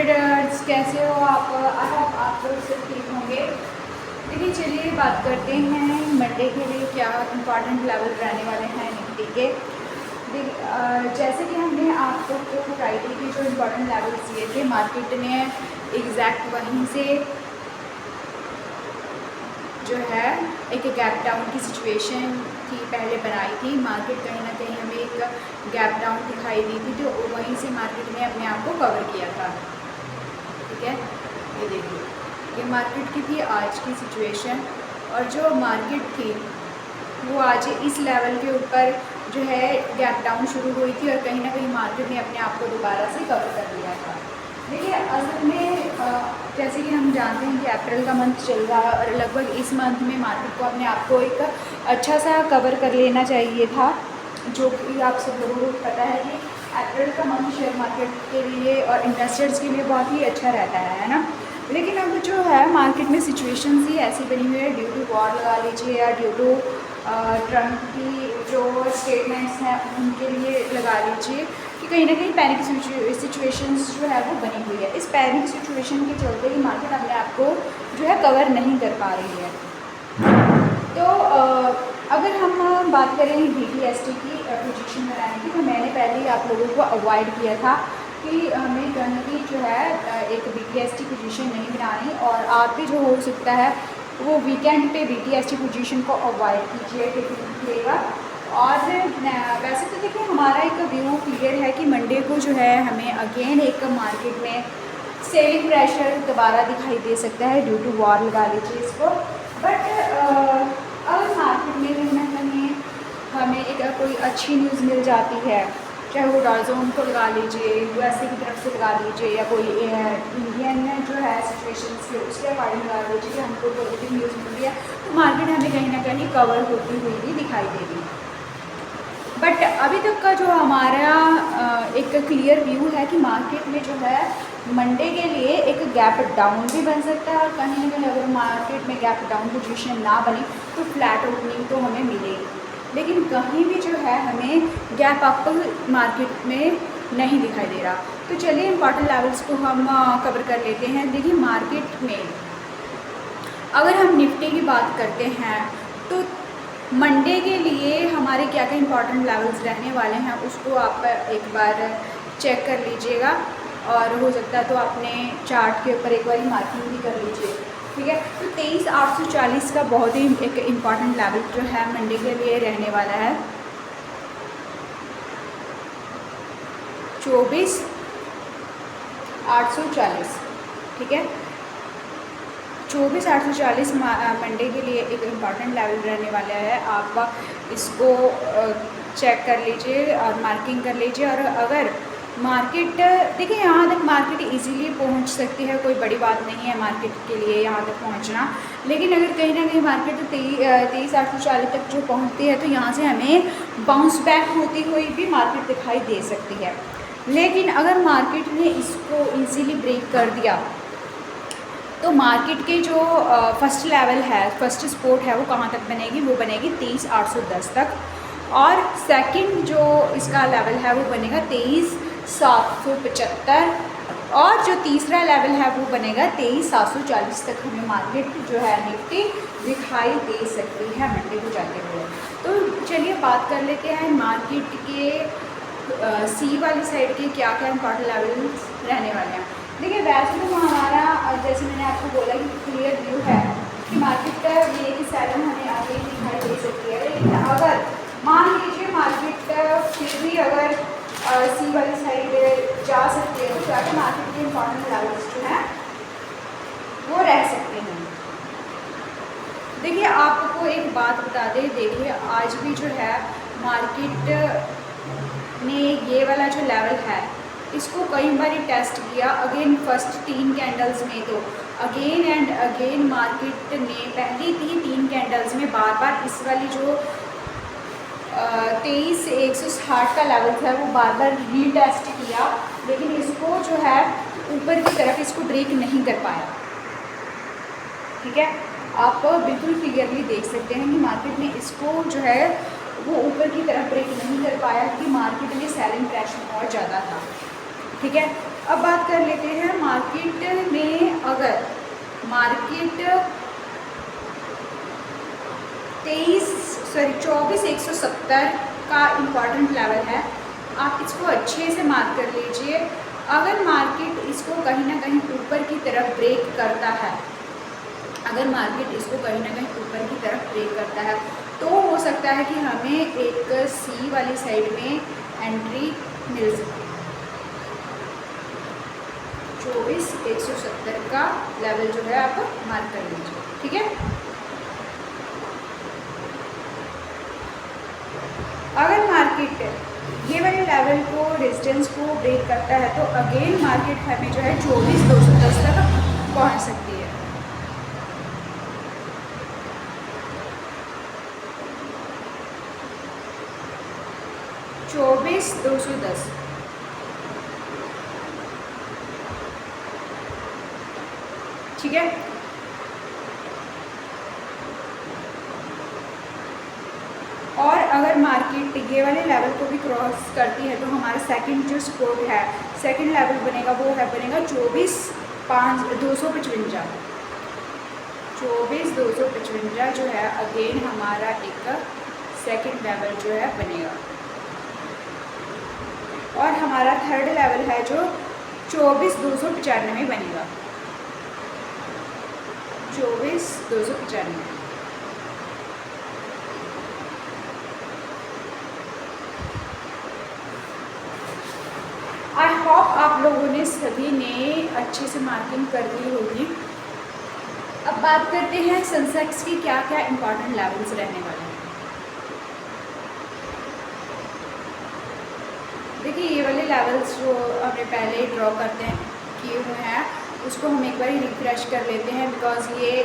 Traders, कैसे हो आप? आई होप आप लोग सब ठीक होंगे। देखिए चलिए बात करते हैं मंडे के लिए क्या इम्पॉर्टेंट लेवल रहने वाले हैं निफ्टी के। जैसे कि हमने आपको फ्राइडे के जो इम्पोर्टेंट लेवल्स दिए थे, मार्केट ने एग्जैक्ट वहीं से जो है एक गैप डाउन की सिचुएशन की पहले बनाई थी। मार्केट कहीं ना कहीं हमें एक गैप डाउन दिखाई दी थी, तो वहीं से मार्केट ने अपने आप को कवर किया था। ठीक है, ये देखिए, ये मार्केट की थी आज की सिचुएशन, और जो मार्केट थी वो आज इस लेवल के ऊपर जो है गैप डाउन शुरू हुई थी, और कहीं ना कहीं मार्केट ने अपने आप को दोबारा से कवर कर लिया था। देखिए असल में जैसे कि हम जानते हैं कि अप्रैल का मंथ चल रहा है, और लगभग इस मंथ में मार्केट को अपने आप को एक अच्छा सा कवर कर लेना चाहिए था, जो कि आप सब लोगों को पता है कि अप्रैल का मंथ शेयर मार्केट के लिए और इन्वेस्टर्स के लिए बहुत ही अच्छा रहता है ना। लेकिन अब जो है मार्केट में सिचुएशंस ही ऐसी बनी हुई है, ड्यू टू वॉर लगा लीजिए या ड्यू टू ट्रम्प की जो स्टेटमेंट्स हैं उनके लिए लगा लीजिए, कि कहीं ना कहीं पैनिक सिचुएशंस जो है वो बनी हुई है। इस पैनिक सिचुएशन के चलते ही मार्केट अपने आप को जो है कवर नहीं कर पा रही है। तो अगर हम बात करें BTST की पोजीशन बनाने की, तो मैंने पहले ही आप लोगों को अवॉइड किया था कि हमें कहीं जो है एक BTST पोजीशन नहीं बनानी, और आप भी जो हो सकता है वो वीकेंड पे BTST पोजीशन को अवॉइड कीजिएगा। और वैसे तो देखिए हमारा एक व्यू क्लियर है कि मंडे को जो है हमें अगेन एक मार्केट में सेलिंग प्रेशर दोबारा दिखाई दे सकता है, ड्यू टू वॉर लगा लीजिए इसको। बट अगर मार्केट में कहीं ना कहीं हमें एक कोई अच्छी न्यूज़ मिल जाती है, चाहे वो डॉजोन को लगा लीजिए, USA की तरफ से लगा लीजिए, या कोई इंडियन जो है सिचुएशन के उसके अकॉर्डिंग लगा लीजिए कि हमको पॉजिटिव न्यूज़ मिल रही है, तो मार्केट हमें कहीं ना कहीं कवर होती हुई भी दिखाई देगी। बट अभी तक का जो हमारा एक क्लियर व्यू है कि मार्केट में जो है मंडे के लिए एक गैप डाउन भी बन सकता है, और कहीं ना कहीं अगर मार्केट में गैप डाउन पोजीशन ना बनी तो फ्लैट ओपनिंग तो हमें मिलेगी, लेकिन कहीं भी जो है हमें गैप अप मार्केट में नहीं दिखाई दे रहा। तो चलिए इंपॉर्टेंट लेवल्स को हम कवर कर लेते हैं। देखिए मार्केट में अगर हम निफ्टी की बात करते हैं, तो मंडे के लिए हमारे क्या क्या इंपॉर्टेंट लेवल्स रहने वाले हैं उसको आप एक बार चेक कर लीजिएगा, और हो सकता है तो अपने चार्ट के ऊपर एक बार मार्किंग भी कर लीजिए। ठीक है, तो 23,840 का बहुत ही एक इम्पॉर्टेंट लेवल जो है मंडे के लिए रहने वाला है। 24,840, ठीक है, 24,840 मंडे के लिए एक इम्पॉर्टेंट लेवल रहने वाला है। आप इसको चेक कर लीजिए और मार्किंग कर लीजिए। और अगर मार्केट देखिए यहाँ तक मार्केट इजीली पहुँच सकती है, कोई बड़ी बात नहीं है मार्केट के लिए यहाँ तक पहुँचना, लेकिन अगर कहीं ना कहीं मार्केट 23,840 तक जो पहुँचती है, तो यहाँ से हमें बाउंस बैक होती हुई भी मार्केट दिखाई दे सकती है। लेकिन अगर मार्केट ने इसको ईजीली ब्रेक कर दिया, तो मार्केट के जो फर्स्ट लेवल है, फर्स्ट सपोर्ट है, वो कहाँ तक बनेगी? वो बनेगी 23,810 तक, और सेकंड जो इसका लेवल है वो बनेगा 23,775, और जो तीसरा लेवल है वो बनेगा 23,740 तक हमें मार्केट जो है निफ्टी दिखाई दे सकती है मंडे को जाते हुए। तो चलिए बात कर लेते हैं मार्केट के सी वाली साइड के क्या क्या इंपॉर्टेंट लेवल्स रहने वाले हैं। देखिए वैसे तो हमारा जैसे मैंने आपको बोला कि क्लियर व्यू है कि मार्केट का ये कि सेवन हमें आगे दिखाई दे सकती है, लेकिन अगर मान लीजिए मार्केट फिर भी अगर सी वाली साइड जा सकते हो, तो अगर मार्केट के इम्पॉर्टेंट लेवल्स जो हैं वो रह सकते हैं। देखिए आपको एक बात बता दें, देखिए आज भी जो है मार्केट ने ये वाला जो लेवल है इसको कई बार टेस्ट किया। अगेन फर्स्ट 3 कैंडल्स में तो अगेन एंड अगेन मार्केट ने पहली 3 कैंडल्स में बार बार इस वाली जो 23,160 का लेवल था वो बार बार रीटेस्ट किया, लेकिन इसको जो है ऊपर की तरफ इसको ब्रेक नहीं कर पाया। ठीक है, आप बिल्कुल क्लियरली देख सकते हैं कि मार्केट ने इसको जो है वो ऊपर की तरफ ब्रेक नहीं कर पाया, क्योंकि मार्केट में सेलिंग प्रेशर बहुत ज़्यादा था। ठीक है, अब बात कर लेते हैं मार्केट में, अगर मार्केट 24,170 का इम्पॉर्टेंट लेवल है, आप इसको अच्छे से मार्क कर लीजिए। अगर मार्केट इसको कहीं ना कहीं ऊपर की तरफ ब्रेक करता है, अगर मार्केट इसको कहीं ना कहीं ऊपर की तरफ ब्रेक करता है, तो हो सकता है कि हमें एक सी वाली साइड में एंट्री मिल सके। 24,170 का लेवल जो है आप मार्क कर लीजिए, ठीक है। अगर मार्केट ये वाले लेवल को, रेजिस्टेंस को ब्रेक करता है, तो अगेन मार्केट हमें जो है 24,210 तक पहुंच सकती है। चौबीस 210, ठीक है। और अगर मार्केट ये वाले लेवल को भी क्रॉस करती है, तो हमारा सेकंड जो सपोर्ट है, सेकंड लेवल बनेगा, वो है बनेगा 24,255। 24,255 जो है अगेन हमारा एक सेकंड लेवल जो है बनेगा। और हमारा थर्ड लेवल है जो 24,295 बनेगा। 24,295। आई होप आप लोगों ने सभी ने अच्छे से मार्किंग कर ली होगी। अब बात करते हैं सेंसेक्स की क्या क्या इंपॉर्टेंट लेवल्स रहने वाले हैं। देखिए, ये वाले लेवल्स जो हमने पहले ड्रॉ करते हैं किए हुए हैं, उसको हम एक बार रिफ्रेश कर लेते हैं, बिकॉज ये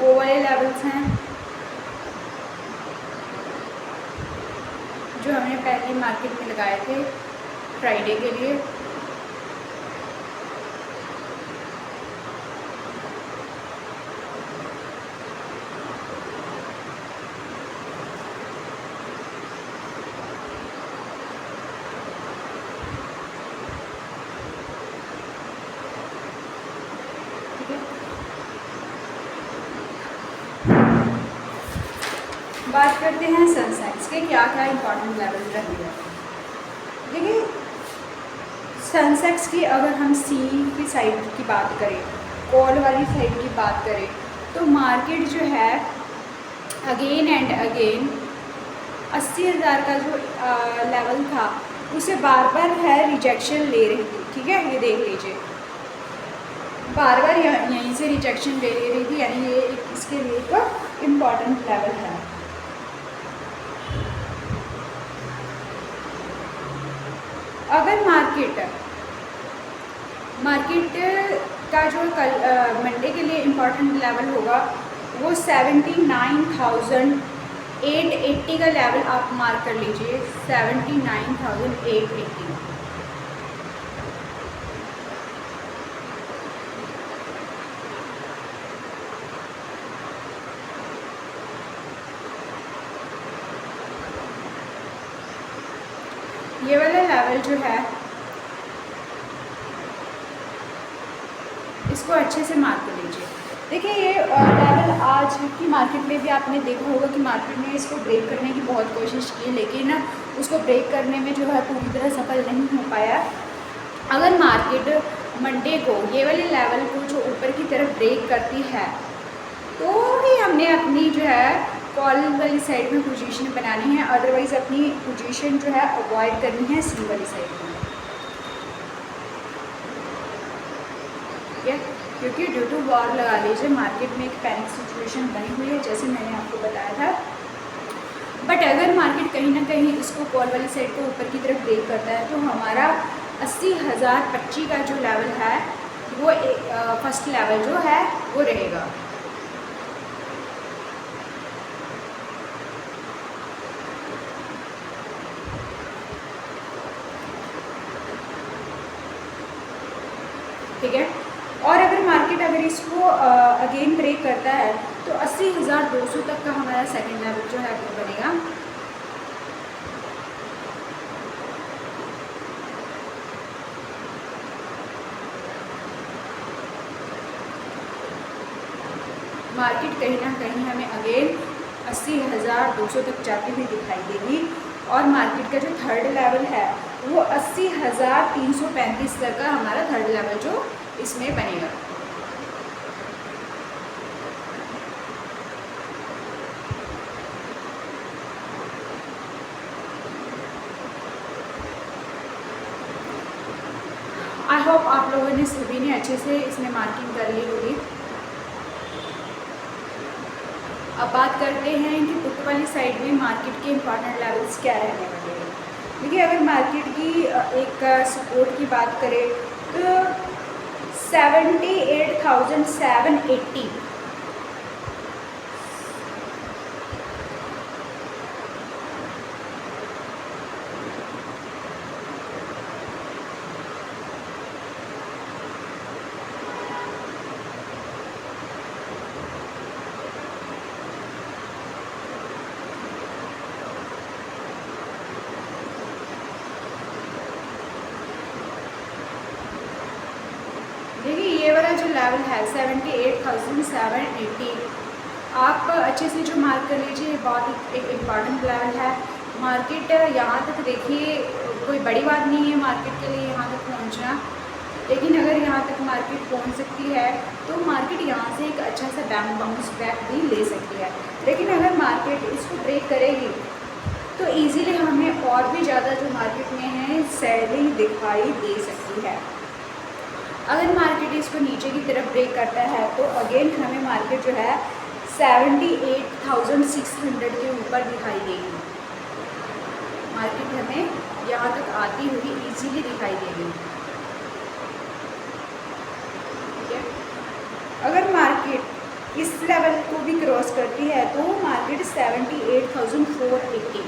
वो वाले लेवल्स हैं जो हमने पहले मार्केट में लगाए थे फ्राइडे के लिए। बात करते हैं सेंसेक्स के क्या क्या इंपॉर्टेंट लेवल रहेंगे। देखिए, सेंसेक्स की अगर हम सी की साइड की बात करें, कॉल वाली साइड की बात करें, तो मार्केट जो है अगेन एंड अगेन 80,000 का जो लेवल था, उसे बार बार है रिजेक्शन ले रही थी, ठीक है। ये देख लीजिए, बार बार यहीं से रिजेक्शन ले रही थी, यानी ये इसके लिए एक इम्पॉर्टेंट लेवल है। अगर मार्केट का जो कल मंडे के लिए इम्पॉर्टेंट लेवल होगा, वो 79,880 का लेवल आप मार्क कर लीजिए। 79,880। ये वाला लेवल जो है, इसको अच्छे से मार्क कर लीजिए। देखिए, ये लेवल आज की मार्केट में भी आपने देखा होगा कि मार्केट ने इसको ब्रेक करने की बहुत कोशिश की, लेकिन उसको ब्रेक करने में जो है पूरी तरह सफल नहीं हो पाया। अगर मार्केट मंडे को ये वाले लेवल को जो ऊपर की तरफ ब्रेक करती है, तो ही हमने अपनी जो है कॉल वाली साइड में पोजीशन बनानी है, अदरवाइज़ अपनी पोजीशन जो है अवॉइड करनी है सी वाली साइड में, ठीक है। क्योंकि ड्यू टू वॉर लगा लीजिए, मार्केट में एक पैनिक सिचुएशन बनी हुई है, जैसे मैंने आपको बताया था। बट अगर मार्केट कहीं ना कहीं इसको कॉल वाली साइड को ऊपर की तरफ ब्रेक करता है, तो हमारा 80,025 का जो लेवल है, वो फर्स्ट लेवल जो है वो रहेगा। ठीक है। और अगर मार्केट इसको अगेन ब्रेक करता है, तो 80,200 तक का हमारा सेकंड लेवल जो है वो बनेगा। मार्केट कहीं ना कहीं हमें अगेन 80,200 तक जाती हुई दिखाई देगी। और मार्केट का जो थर्ड लेवल है वो 80,335 तक का हमारा थर्ड लेवल जो इसमें बनेगा। आई होप आप लोगों ने सभी ने अच्छे से इसमें मार्किंग कर ली होगी। अब बात करते हैं कि पुट वाली साइड में मार्केट के इम्पॉर्टेंट लेवल्स क्या रहने वाले हैं। देखिए, अगर मार्केट की एक सपोर्ट की बात करें तो 78,780 देखिए, ये वाला जो लेवल है 78,780 आप अच्छे से जो मार्क कर लीजिए, बहुत एक इम्पॉर्टेंट लेवल है। मार्केट यहाँ तक देखिए कोई बड़ी बात नहीं है मार्केट के लिए यहाँ तक पहुँचना, लेकिन अगर यहाँ तक मार्केट पहुँच सकती है तो मार्केट यहाँ से एक अच्छा सा बाउंस बैक भी ले सकती है। लेकिन अगर मार्केट इसको ब्रेक करेगी तो इजीली हमें और भी ज़्यादा जो मार्केट में है सेलिंग दिखाई दे सकती है। अगर मार्केट इसको नीचे की तरफ ब्रेक करता है तो अगेन हमें मार्केट जो है 78,600 के ऊपर दिखाई देगी। मार्केट हमें यहाँ तक आती हुई इजीली दिखाई देगी। ठीक है, अगर मार्केट इस लेवल को भी क्रॉस करती है तो मार्केट 78,480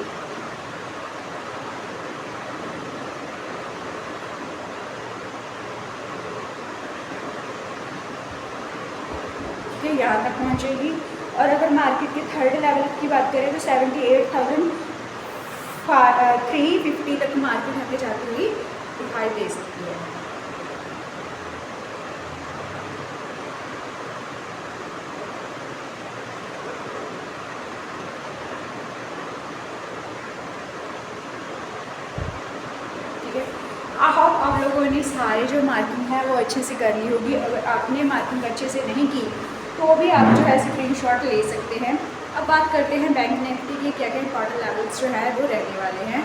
यहाँ तक पहुँचेगी। और अगर मार्केट के थर्ड लेवल की बात करें तो 78,350 तक मार्केट हमें जाती हुई दिखाई दे सकती है। ठीक है, आई होप आप लोगों ने सारे जो मार्किंग है वो अच्छे से कर ली होगी। अगर आपने मार्किंग अच्छे से नहीं की तो भी आप जो है स्क्रीनशॉट ले सकते हैं। अब बात करते हैं बैंक निफ्टी के क्या क्या इंपॉर्टेंट लेवल्स जो है वो रहने वाले हैं।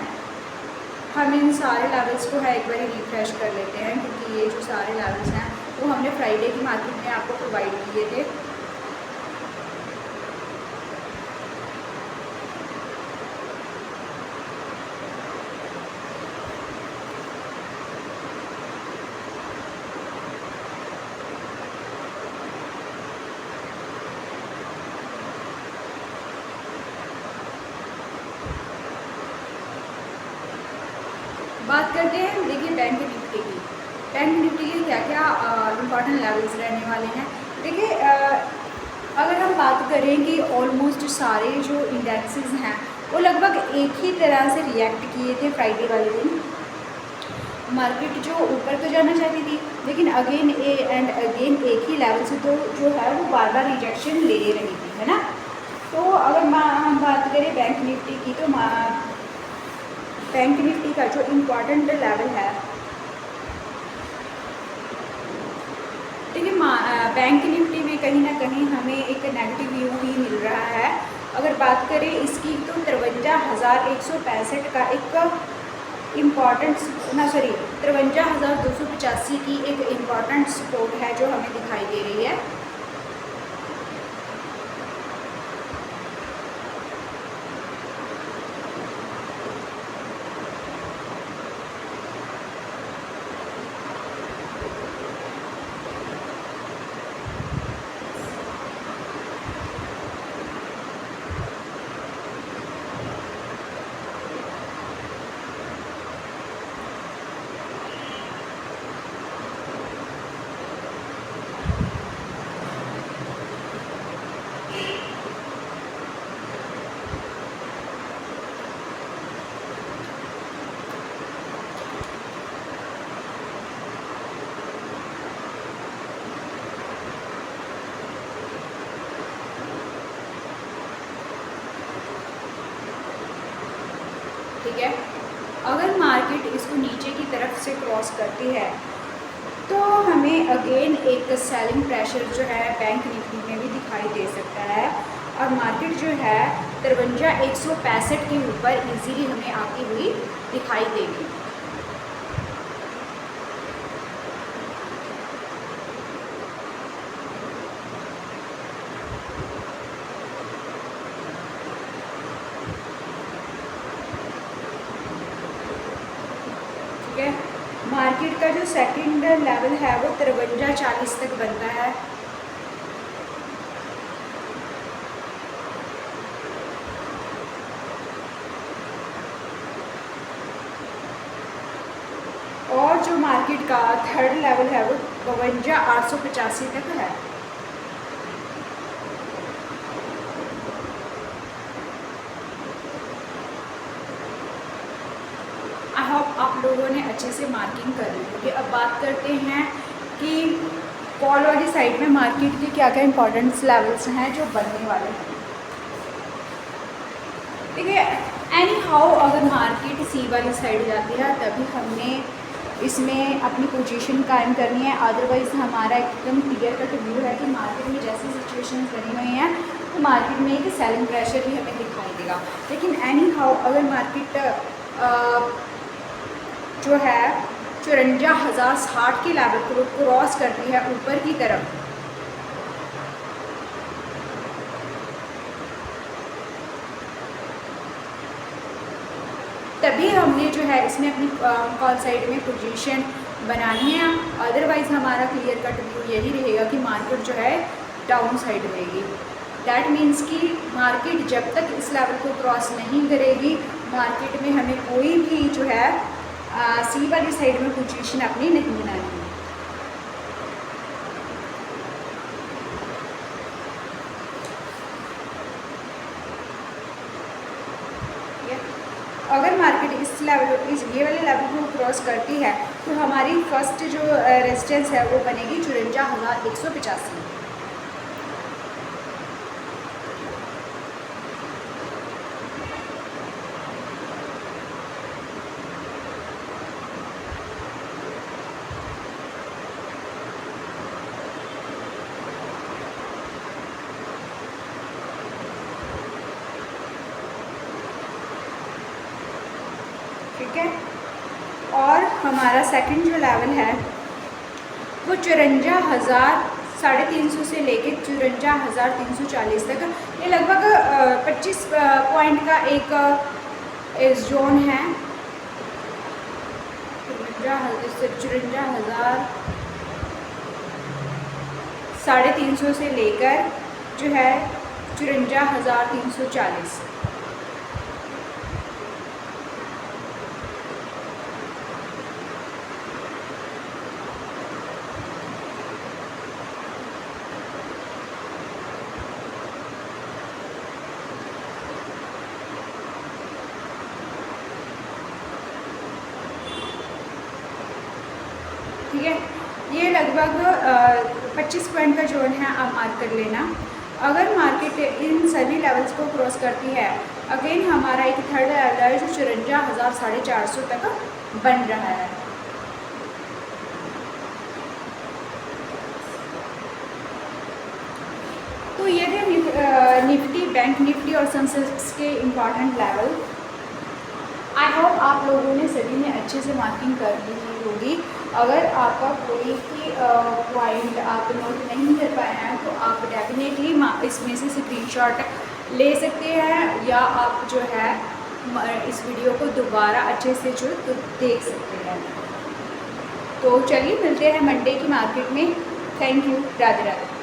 हम इन सारे लेवल्स को है एक बार रिफ्रेश कर लेते हैं, क्योंकि ये जो सारे लेवल्स हैं वो हमने फ्राइडे की मार्केट में आपको प्रोवाइड किए थे। बात करते हैं देखिए बैंक निफ्टी की। बैंक निफ्टी के क्या क्या इम्पॉर्टेंट लेवल्स रहने वाले हैं। देखिए, अगर हम बात करें कि ऑलमोस्ट सारे जो इंडेक्सेस हैं वो लगभग एक ही तरह से रिएक्ट किए थे फ्राइडे वाले दिन। मार्केट जो ऊपर तो जाना चाहती थी, लेकिन अगेन एक ही लेवल से तो जो है वो बार बार रिजेक्शन ले रही थी, है ना। तो अगर हम बात करें बैंक निफ्टी की तो बैंक निफ्टी का जो इम्पॉर्टेंट लेवल है, देखिए बैंक निफ्टी में कहीं ना कहीं हमें एक नेगेटिव व्यू ही मिल रहा है। अगर बात करें इसकी तो 53,165 का एक इम्पॉर्टेंट 53,285 की एक इम्पॉर्टेंट सपोर्ट है जो हमें दिखाई दे रही है। से क्रॉस करती है तो हमें अगेन एक सेलिंग प्रेशर जो है बैंक निफ्टी में भी दिखाई दे सकता है और मार्केट जो है 53,165 के ऊपर इजीली हमें आती हुई दिखाई देगी। ठीक है, मार्केट का जो सेकंड लेवल है वो 5340 तक बनता है। और जो मार्केट का थर्ड लेवल है वो 52,885 तक है। आई होप आप लोगों ने अच्छे से मार्किंग कर ली होगी। अब बात करते हैं कि कॉल वाली साइड में मार्केट के क्या क्या इंपॉर्टेंट लेवल्स हैं जो बनने वाले हैं। ठीक है, एनी हाउ अगर मार्केट सी वाली साइड जाती है तभी हमने इसमें अपनी पोजीशन कायम करनी है। अदरवाइज़ हमारा एकदम क्लियर कट व्यू है कि मार्केट में जैसी सिचुएशन बनी हुई हैं तो मार्केट में एक सेलिंग प्रेशर भी हमें दिखाई देगा। लेकिन एनी हाउ अगर मार्केट जो है 54,060 के लेवल को क्रॉस करती है ऊपर की तरफ, तभी हमने जो है इसमें अपनी कॉल साइड में पोजीशन बनानी है। अदरवाइज़ हमारा क्लियर कट व्यू यही रहेगा कि मार्केट जो है डाउन साइड रहेगी। दैट मीन्स कि मार्केट जब तक इस लेवल को क्रॉस नहीं करेगी मार्केट में हमें कोई भी जो है सी वाली साइड में पोजीशन अपनी नहीं बनानी है। अगर मार्केट इस लेवल ये वाले लेवल को क्रॉस करती है तो हमारी फर्स्ट जो रेजिस्टेंस है वो बनेगी 54,185। ठीक है, और हमारा सेकंड जो लेवल है वो 54,350 से लेके 54,340 तक, ये लगभग 25 पॉइंट का एक जोन है। 54,350 से लेकर जो है 54,340। ठीक है, ये लगभग 25 पॉइंट का जोन है, आप मार्क कर लेना। अगर मार्केट इन सभी लेवल्स को क्रॉस करती है अगेन हमारा एक थर्ड लेवल है जो 54,450 तक बन रहा है। तो ये थे निफ्टी, बैंक निफ्टी और सेंसेक्स के इम्पॉर्टेंट लेवल। आई होप आप लोगों ने सभी ने अच्छे से मार्किंग कर ली होगी। अगर आपका कोई भी पॉइंट आप नोट नहीं कर पाए हैं तो आप डेफिनेटली इसमें से स्क्रीनशॉट ले सकते हैं या आप जो है इस वीडियो को दोबारा अच्छे से जो देख सकते हैं। तो चलिए मिलते हैं मंडे की मार्केट में। Thank you, Radhe Radhe.